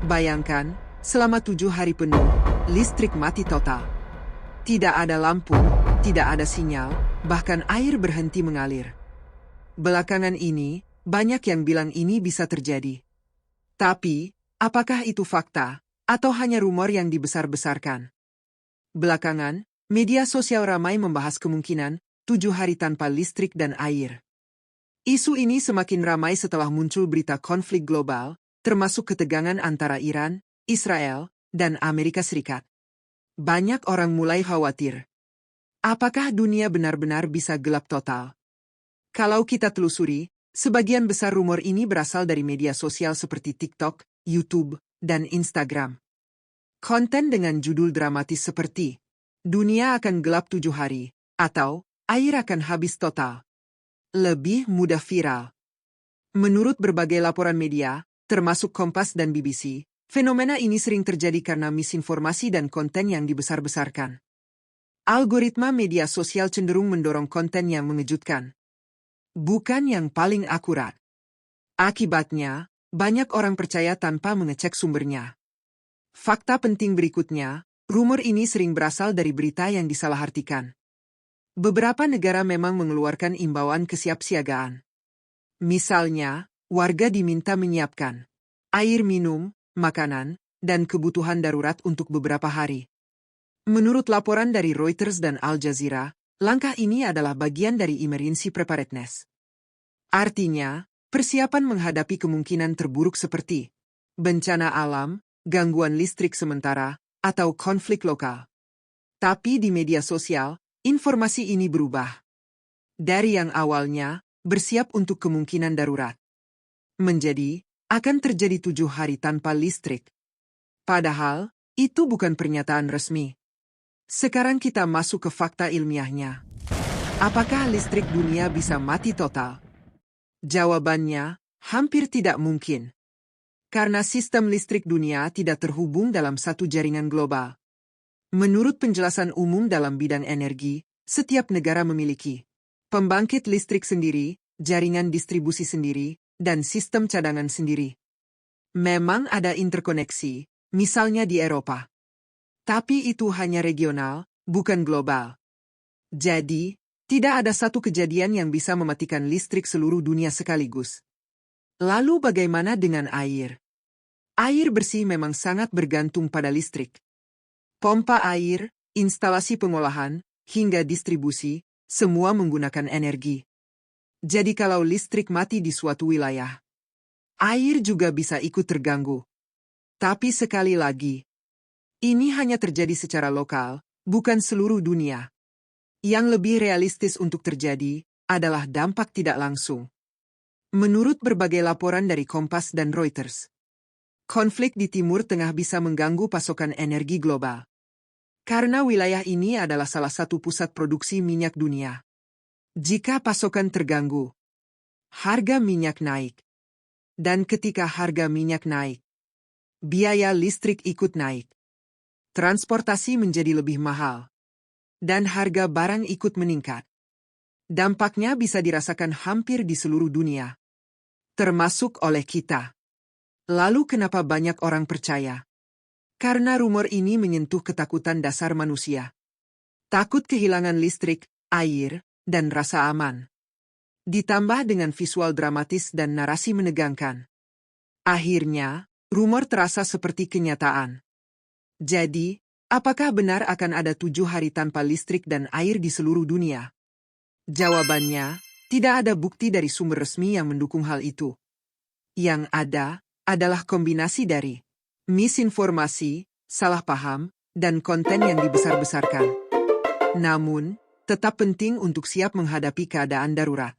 Bayangkan, selama 7 hari penuh, listrik mati total. Tidak ada lampu, tidak ada sinyal, bahkan air berhenti mengalir. Belakangan ini, banyak yang bilang ini bisa terjadi. Tapi, apakah itu fakta, atau hanya rumor yang dibesar-besarkan? Belakangan, media sosial ramai membahas kemungkinan 7 hari tanpa listrik dan air. Isu ini semakin ramai setelah muncul berita konflik global, termasuk ketegangan antara Iran, Israel, dan Amerika Serikat. Banyak orang mulai khawatir. Apakah dunia benar-benar bisa gelap total? Kalau kita telusuri, sebagian besar rumor ini berasal dari media sosial seperti TikTok, YouTube, dan Instagram. Konten dengan judul dramatis seperti "Dunia akan gelap 7 hari" atau "Air akan habis total" lebih mudah viral. Menurut berbagai laporan media, termasuk Kompas dan BBC, fenomena ini sering terjadi karena misinformasi dan konten yang dibesar-besarkan. Algoritma media sosial cenderung mendorong konten yang mengejutkan, bukan yang paling akurat. Akibatnya, banyak orang percaya tanpa mengecek sumbernya. Fakta penting berikutnya, rumor ini sering berasal dari berita yang disalahartikan. Beberapa negara memang mengeluarkan imbauan kesiapsiagaan. Misalnya, warga diminta menyiapkan air minum, makanan, dan kebutuhan darurat untuk beberapa hari. Menurut laporan dari Reuters dan Al Jazeera, langkah ini adalah bagian dari emergency preparedness. Artinya, persiapan menghadapi kemungkinan terburuk seperti bencana alam, gangguan listrik sementara, atau konflik lokal. Tapi di media sosial, informasi ini berubah. Dari yang awalnya, bersiap untuk kemungkinan darurat, menjadi, akan terjadi 7 hari tanpa listrik. Padahal, itu bukan pernyataan resmi. Sekarang kita masuk ke fakta ilmiahnya. Apakah listrik dunia bisa mati total? Jawabannya, hampir tidak mungkin. Karena sistem listrik dunia tidak terhubung dalam satu jaringan global. Menurut penjelasan umum dalam bidang energi, setiap negara memiliki pembangkit listrik sendiri, jaringan distribusi sendiri, dan sistem cadangan sendiri. Memang ada interkoneksi, misalnya di Eropa. Tapi itu hanya regional, bukan global. Jadi, tidak ada satu kejadian yang bisa mematikan listrik seluruh dunia sekaligus. Lalu bagaimana dengan air? Air bersih memang sangat bergantung pada listrik. Pompa air, instalasi pengolahan, hingga distribusi, semua menggunakan energi. Jadi kalau listrik mati di suatu wilayah, air juga bisa ikut terganggu. Tapi sekali lagi, ini hanya terjadi secara lokal, bukan seluruh dunia. Yang lebih realistis untuk terjadi adalah dampak tidak langsung. Menurut berbagai laporan dari Kompas dan Reuters, konflik di Timur Tengah bisa mengganggu pasokan energi global. Karena wilayah ini adalah salah satu pusat produksi minyak dunia. Jika pasokan terganggu, harga minyak naik. Dan ketika harga minyak naik, biaya listrik ikut naik. Transportasi menjadi lebih mahal. Dan harga barang ikut meningkat. Dampaknya bisa dirasakan hampir di seluruh dunia, termasuk oleh kita. Lalu kenapa banyak orang percaya? Karena rumor ini menyentuh ketakutan dasar manusia. Takut kehilangan listrik, air, dan rasa aman. Ditambah dengan visual dramatis dan narasi menegangkan. Akhirnya, rumor terasa seperti kenyataan. Jadi, apakah benar akan ada 7 hari tanpa listrik dan air di seluruh dunia? Jawabannya, tidak ada bukti dari sumber resmi yang mendukung hal itu. Yang ada adalah kombinasi dari misinformasi, salah paham, dan konten yang dibesar-besarkan. Namun, tetap penting untuk siap menghadapi keadaan darurat.